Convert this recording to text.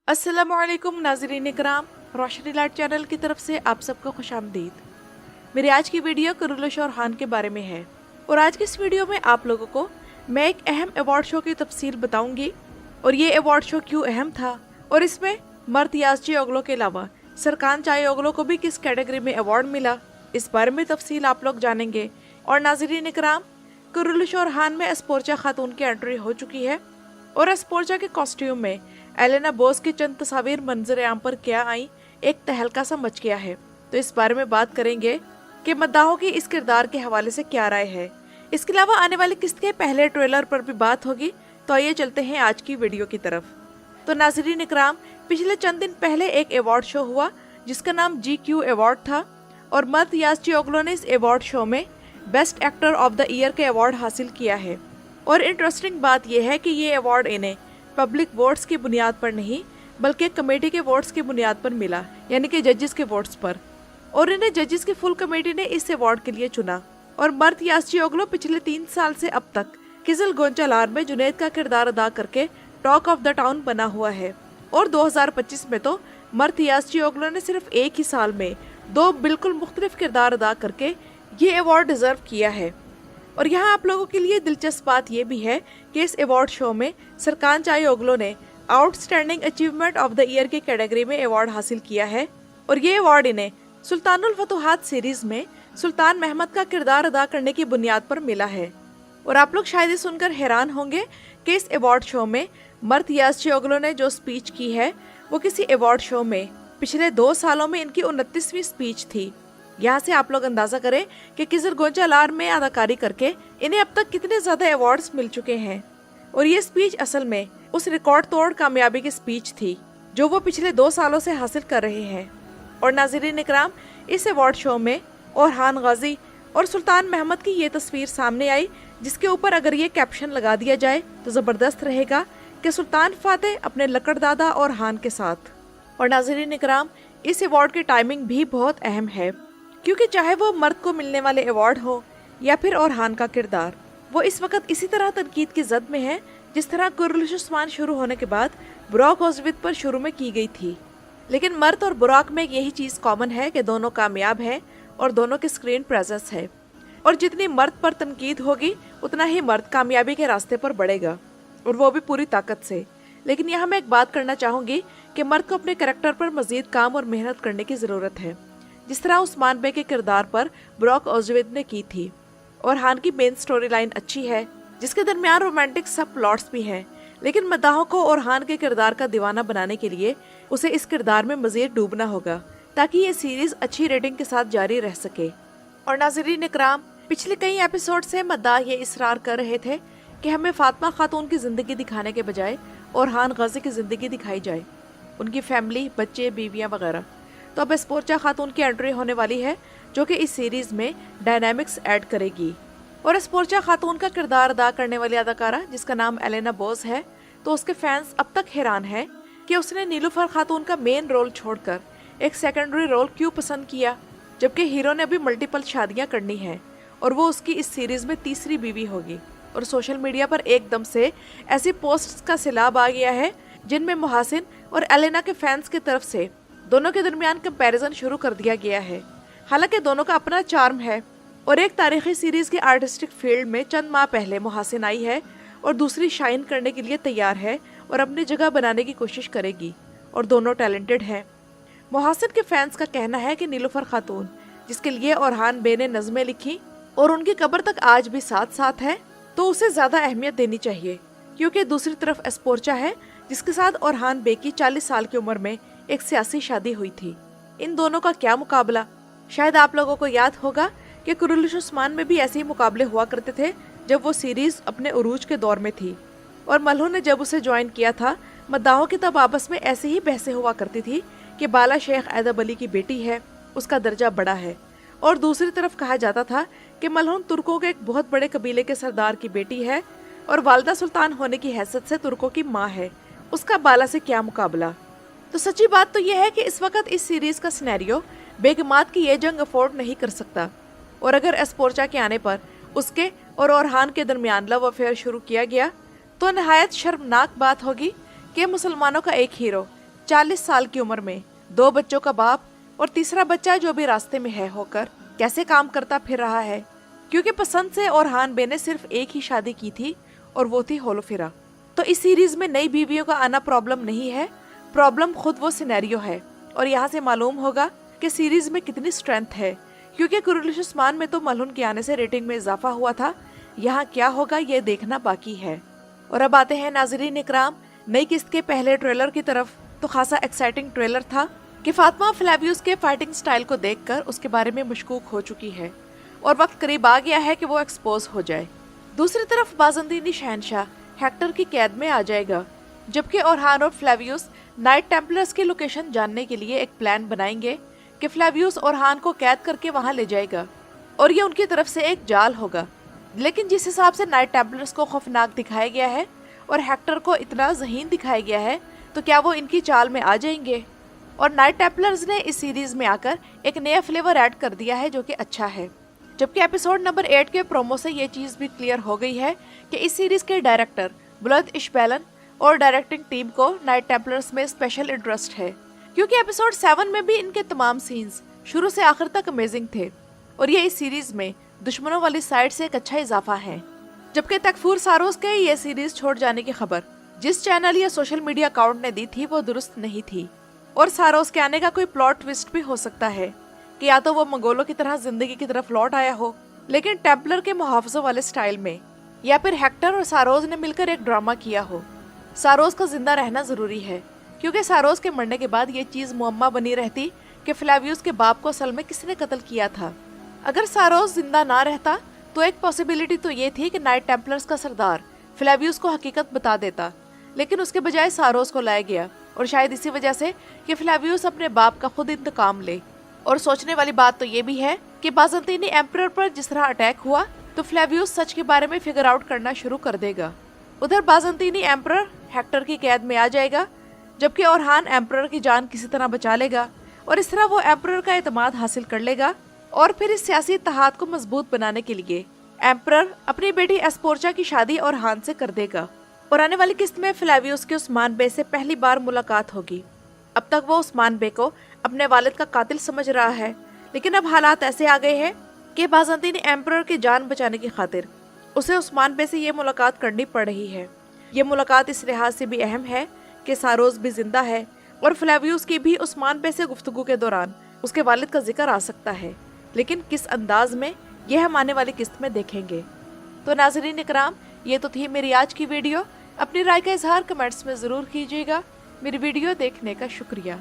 अस्सलामुअलैकुम नाज़रीन इकराम, रोशनी light channel की तरफ से आप सबको खुशामदीद। मेरी आज की वीडियो कुरुलुश और हान के बारे में है और आज की इस वीडियो में आप लोगों को मैं एक अहम अवार्ड शो की तफसील बताऊंगी और ये अवार्ड शो क्यों अहम था और इसमें मर्द याज़ची ओगलो के अलावा सरकान चाय ओगलो को भी किस कैटेगरी में अवार्ड मिला, इस बारे में तफसील आप लोग जानेंगे। और नाज़रीन इकराम, कुरुलुश और हान में एस्पोर्चा खातून की एंट्री हो चुकी है और एस्पोर्चा के कॉस्ट्यूम में एलेना बोस की चंद तस्वीर मंजर आम पर क्या आई, एक तहलका सा मच गया है। तो इस बारे में बात करेंगे कि मद्दाहों की इस किरदार के हवाले से क्या राय है। इसके अलावा आने वाली किस्त के पहले ट्रेलर पर भी बात होगी। तो आइए चलते हैं आज की वीडियो की तरफ। तो नाज़रीन इकराम, पिछले चंद दिन पहले एक अवार्ड शो हुआ जिसका नाम GQ अवार्ड था और मर्द याज़ची ओगलो ने इस अवार्ड शो में best actor of the year के अवार्ड हासिल किया है। और इंटरेस्टिंग बात यह है कि ये अवार्ड इन्हें पब्लिक वोट्स की बुनियाद पर नहीं बल्कि कमेटी के वोट्स की बुनियाद पर मिला, यानी कि जजेस के वोट्स पर। और इन्हें जजेस की फुल कमेटी ने इस अवार्ड के लिए चुना। और मर्द याज़ची ओगलो पिछले 3 साल से अब तक किजल गोंचालार में जुनैद का किरदार अदा करके टॉक ऑफ द टाउन बना हुआ है। और 2025 में तो मर्द याज़ची ओगलो ने सिर्फ एक ही साल में 2 बिल्कुल मुख्तलिफ किरदार अदा करके ये अवार्ड डिजर्व किया है। और यहाँ आप लोगों के लिए दिलचस्प बात यह भी है कि इस अवार्ड शो में सरकान चाय ओगलो ने outstanding achievement of the year की कैटेगरी में अवार्ड हासिल किया है। और ये अवार्ड इन्हें सुल्तानुल फतुहात सीरीज में सुल्तान महमद का किरदार अदा करने की बुनियाद पर मिला है। और आप लोग शायद ये सुनकर हैरान होंगे कि इस अवार्ड शो में मर्द याज़ची ओगलो ने जो स्पीच की है वो किसी अवार्ड शो में पिछले 2 सालों में इनकी 29वीं स्पीच थी। यहाँ से आप लोग अंदाजा करें कि किजल गोंचालार में अदाकारी करके इन्हें अब तक कितने ज्यादा अवार्ड्स मिल चुके हैं। और ये स्पीच असल में उस रिकॉर्ड तोड़ कामयाबी की स्पीच थी जो वो पिछले 2 सालों से हासिल कर रहे हैं। और नाज़रीन इकराम, इस अवार्ड शो में ओरहान गाजी और सुल्तान महमद की ये तस्वीर सामने आई जिसके ऊपर अगर ये कैप्शन लगा दिया जाए तो ज़बरदस्त रहेगा कि सुल्तान फातेह अपने लकड़दादा और हान के साथ। और नाज़रीन इकराम, इस अवार्ड की टाइमिंग भी बहुत अहम है क्योंकि चाहे वो मर्द को मिलने वाले अवार्ड हो या फिर ओरहान का किरदार, वो इस वक्त इसी तरह तनकीद की जद में है जिस तरह कुरुलुश उस्मान शुरू होने के बाद बुराक ओज़विद पर शुरू में की गई थी। लेकिन मर्द और बुराक में यही चीज़ कॉमन है कि दोनों कामयाब हैं और दोनों की स्क्रीन प्रेजेंस है। और जितनी मर्द पर तनकीद होगी उतना ही मर्द कामयाबी के रास्ते पर बढ़ेगा और वो भी पूरी ताकत से। लेकिन यहाँ मैं एक बात करना चाहूँगी कि मर्द को अपने करैक्टर पर मज़ीद काम और मेहनत करने की ज़रूरत है, जिस तरह उस्मान बे के किरदार पर बुराक ओज़विद ने की थी। और हान की मेन स्टोरी लाइन अच्छी है जिसके दरमियान रोमांटिक सब प्लॉट्स भी हैं, लेकिन मद्दाहों को और हान के किरदार का दीवाना बनाने के लिए उसे इस किरदार में मज़ीद डूबना होगा ताकि ये सीरीज अच्छी रेटिंग के साथ जारी रह सके। और नाज़रीन इकराम, पिछले कई एपिसोड से मद्दाह ये इसरार कर रहे थे कि हमें फातिमा खातून की ज़िंदगी दिखाने के बजाय ओरहान गाजी की ज़िंदगी दिखाई जाए, उनकी फैमिली, बच्चे, बीवियाँ वगैरह। तो अब एस्पोर्चा खातून की एंट्री होने वाली है जो कि इस सीरीज में डायनामिक्स ऐड करेगी। और एस्पोर्चा खातून का किरदार अदा करने वाली अदाकारा जिसका नाम एलेना बोस है, तो उसके फैंस अब तक हैरान हैं कि उसने नीलूफर खातून का मेन रोल छोड़कर एक सेकेंडरी रोल क्यों पसंद किया, जबकि हीरो ने अभी मल्टीपल शादियां करनी हैं और वो उसकी इस सीरीज में तीसरी बीवी होगी। और सोशल मीडिया पर एकदम से ऐसी पोस्ट्स का सैलाब आ गया है जिनमें मुहासिन और एलेना के फैंस की तरफ से दोनों के दरमियान कंपैरिजन शुरू कर दिया गया है। हालांकि दोनों का अपना चार्म है और एक तारीखी सीरीज के आर्टिस्टिक फील्ड में चंद माह पहले मुहासिन आई है और दूसरी शाइन करने के लिए तैयार है और अपनी जगह बनाने की कोशिश करेगी और दोनों टैलेंटेड हैं। मुहासिन के फैंस का कहना है कि नीलूफर खातून, जिसके लिए ओरहान बे ने नज़में लिखी और उनकी कब्र तक आज भी साथ साथ है, तो उसे ज़्यादा अहमियत देनी चाहिए क्योंकि दूसरी तरफ एस्पोर्चा है जिसके साथ ओरहान बे की 40 साल की उम्र में एक सियासी शादी हुई थी। इन दोनों का क्या मुकाबला। शायद आप लोगों को याद होगा कि कुरुलुश उस्मान में भी ऐसे ही मुकाबले हुआ करते थे जब वो सीरीज अपने उरूज के दौर में थी। और मल्हो ने जब उसे ज्वाइन किया था, मद्दाहों की तब आपस में ऐसे ही बहसें हुआ करती थी कि बाला शेख ऐदब अली की बेटी है, उसका दर्जा बड़ा है। और दूसरी तरफ कहा जाता था कि मल्होन तुर्कों के एक बहुत बड़े कबीले के सरदार की बेटी है और वालदा सुल्तान होने की हैसियत से तुर्कों की माँ है, उसका बाला से क्या मुकाबला। तो सच्ची बात तो यह है कि इस वक्त इस सीरीज का सिनेरियो बेगमात की ये जंग अफोर्ड नहीं कर सकता। और अगर एस्पोर्चा के आने पर उसके और ओरहान के दरमियान लव अफेयर शुरू किया गया तो नहायत शर्मनाक बात होगी कि मुसलमानों का एक हीरो 40 साल की उम्र में 2 बच्चों का बाप और तीसरा बच्चा जो भी रास्ते में है होकर कैसे काम करता फिर रहा है, क्योंकि पसंद से ओरहान बे ने सिर्फ एक ही शादी की थी और वो थी होलोफिरा। तो इस सीरीज में नई बीवियों का आना प्रॉब्लम नहीं है, प्रॉब्लम खुद वो सिनेरियो है। और यहाँ से मालूम होगा कि सीरीज में कितनी स्ट्रेंथ है, क्योंकि कुरुलिश उस्मान में तो मलहुन के आने से रेटिंग में इजाफा हुआ था। यहाँ क्या होगा ये देखना बाकी है। और अब आते हैं नाज़रीन इकराम नई किस्त के पहले ट्रेलर की तरफ। तो खासा एक्साइटिंग ट्रेलर था कि फातिमा फ्लेवियस के फाइटिंग स्टाइल को देखकर उसके बारे में मशकूक हो चुकी है और वक्त करीब आ गया है कि वो एक्सपोज हो जाए। दूसरी तरफ बाज़ंतीनी शहनशाह हेक्टर की कैद में आ जाएगा, जबकि ओरहान और फ्लेवियस नाइट टेम्पलर्स की लोकेशन जानने के लिए एक प्लान बनाएंगे कि फ्लेवियस ओरहान को कैद करके वहां ले जाएगा और ये उनकी तरफ से एक जाल होगा। लेकिन जिस हिसाब से नाइट टेम्पलर्स को खौफनाक दिखाया गया है और हेक्टर को इतना ज़हीन दिखाया गया है, तो क्या वो इनकी चाल में आ जाएंगे? और नाइट टेम्पलर्स ने इस सीरीज में आकर एक नया फ्लेवर ऐड कर दिया है जो कि अच्छा है। जबकि एपिसोड नंबर 8 के प्रोमो से ये चीज़ भी क्लियर हो गई है कि इस सीरीज के डायरेक्टर बुलंद इशबैलन और डायरेक्टिंग टीम को नाइट टेम्पलर्स में स्पेशल इंटरेस्ट है, क्योंकि एपिसोड 7 में भी इनके तमाम सीन्स शुरू से आखिर तक अमेजिंग थे और ये इस सीरीज में दुश्मनों वाली साइड से एक अच्छा इजाफा है। जबकि तकफूर सारोस के ये सीरीज छोड़ जाने की खबर जिस चैनल या सोशल मीडिया अकाउंट ने दी थी वो दुरुस्त नहीं थी और सारोस के आने का कोई प्लॉट ट्विस्ट भी हो सकता है कि या तो वो मंगोलों की तरह जिंदगी की तरफ लौट आया हो लेकिन टेम्पलर के मुहाफिजों वाले स्टाइल में, या फिर हेक्टर और सारोस ने मिलकर एक ड्रामा किया हो। सारोस का जिंदा रहना जरूरी है, क्योंकि सारोस के मरने के बाद ये चीज मुअम्मा बनी रहती कि फ्लेवियस के बाप को असल में किसने कत्ल किया था। अगर सारोस जिंदा ना रहता तो एक पॉसिबिलिटी तो ये थी कि नाइट टेम्पलर्स का सरदार फ्लेवियस को हकीकत बता देता, लेकिन उसके बजाय सारोस को लाया गया और शायद इसी वजह से कि फ्लेवियस अपने बाप का खुद इंतकाम ले। और सोचने वाली बात तो ये भी है कि बाज़ंतीनी एम्परर पर जिस तरह अटैक हुआ तो फ्लेवियस सच के बारे में फिगर आउट करना शुरू कर देगा। उधर बाज़ंतीनी एम्परर हेक्टर की कैद में आ जाएगा, जबकि ओरहान एम्परर की जान किसी तरह बचा लेगा और इस तरह वो एम्परर का एतमाद हासिल कर लेगा। और फिर इस सियासी इत्तेहाद को मजबूत बनाने के लिए एम्परर अपनी बेटी एस्पोर्चा की शादी ओरहान से कर देगा और आने वाली किस्त में फ्लेवियस के उस्मान बे से पहली बार मुलाकात होगी। अब तक वो उस्मान बे को अपने वालिद का कातिल समझ रहा है, लेकिन अब हालात ऐसे आ गए हैं कि बाज़ंतीनी एम्परर की जान बचाने की खातिर उसे उस्मान बे से ये मुलाकात करनी पड़ रही है। ये मुलाकात इस लिहाज से भी अहम है कि सारोस भी जिंदा है और फ्लेवियस की भी उस्मान बे से गुफ्तगू के दौरान उसके वालिद का जिक्र आ सकता है, लेकिन किस अंदाज में यह हम आने वाली किस्त में देखेंगे। तो नाज़रीन इकराम, ये तो थी मेरी आज की वीडियो। अपनी राय का इजहार कमेंट्स में ज़रूर कीजिएगा। मेरी वीडियो देखने का शुक्रिया।